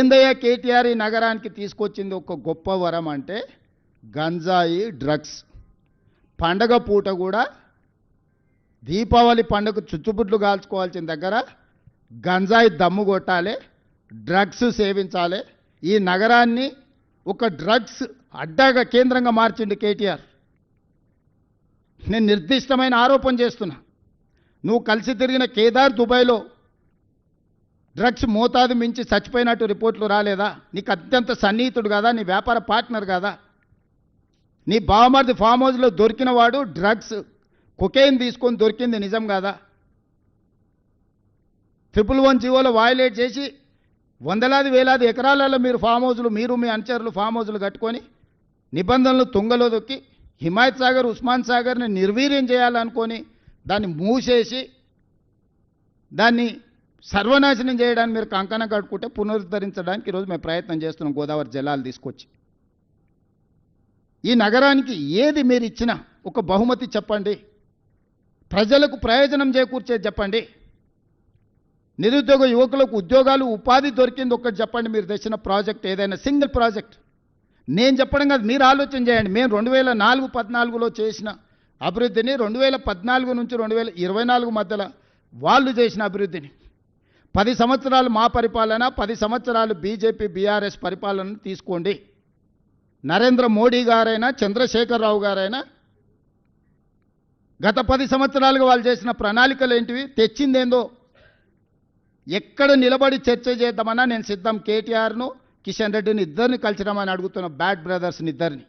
ఏందయ్య కేటీఆర్ ఈ నగరానికి తీసుకొచ్చింది ఒక గొప్ప వరం అంటే గంజాయి డ్రగ్స్. పండగ పూట కూడా దీపావళి పండుగ చుచ్చుబుడ్లు కాల్చుకోవాల్సిన దగ్గర గంజాయి దమ్ము కొట్టాలి, డ్రగ్స్ సేవించాలి. ఈ నగరాన్ని ఒక డ్రగ్స్ అడ్డాగా కేంద్రంగా మార్చిండు కేటీఆర్. నేను నిర్దిష్టమైన ఆరోపణ చేస్తున్నా. నువ్వు కలిసి తిరిగిన కేదార్ దుబాయ్లో డ్రగ్స్ మోతాదు మించి చచ్చిపోయినట్టు రిపోర్ట్లు రాలేదా? నీకు అత్యంత సన్నిహితుడు కదా, నీ వ్యాపార పార్ట్నర్ కదా. నీ బావమరిది ఫామ్ హౌస్లో దొరికిన వాడు డ్రగ్స్ కొకైన్ తీసుకొని దొరికింది నిజం కదా. 111 జీవోలో వయలేట్ చేసి వందలాది వేలాది ఎకరాలలో మీరు ఫామ్ హౌస్లు, మీరు మీ అనుచరులు ఫామ్ హౌస్లు కట్టుకొని నిబంధనలు తుంగలో దొక్కి హిమాయత్ సాగర్, ఉస్మాన్ సాగర్ని నిర్వీర్యం చేయాలనుకొని దాన్ని మూసేసి దాన్ని సర్వనాశనం చేయడానికి మీరు కంకణ కట్టుకుంటే పునరుద్ధరించడానికి ఈరోజు మేము ప్రయత్నం చేస్తున్నాం. గోదావరి జలాలు తీసుకొచ్చి ఈ నగరానికి ఏది మీరు ఇచ్చినా ఒక బహుమతి చెప్పండి, ప్రజలకు ప్రయోజనం చేకూర్చేది చెప్పండి, నిరుద్యోగ యువకులకు ఉద్యోగాలు ఉపాధి దొరికింది ఒక్కటి చెప్పండి. మీరు తెచ్చిన ప్రాజెక్ట్ ఏదైనా సింగిల్ ప్రాజెక్ట్ నేను చెప్పడం కాదు, మీరు ఆలోచన చేయండి. మేము 2014-14లో చేసిన అభివృద్ధిని 2014 నుంచి 2024 మధ్యలో వాళ్ళు చేసిన అభివృద్ధిని 10 సంవత్సరాలు మా పరిపాలన, 10 సంవత్సరాలు బీజేపీ బీఆర్ఎస్ పరిపాలన తీసుకోండి. నరేంద్ర మోడీ గారైనా చంద్రశేఖరరావు గారైనా గత 10 సంవత్సరాలుగా వాళ్ళు చేసిన ప్రణాళికలు ఏంటివి, తెచ్చిందేందో ఎక్కడ నిలబడి చర్చ చేద్దామన్నా నేను సిద్ధం. కేటీఆర్ను కిషన్ రెడ్డిని ఇద్దరిని కలిసినామని అడుగుతున్న బ్యాడ్ బ్రదర్స్ని ఇద్దరిని.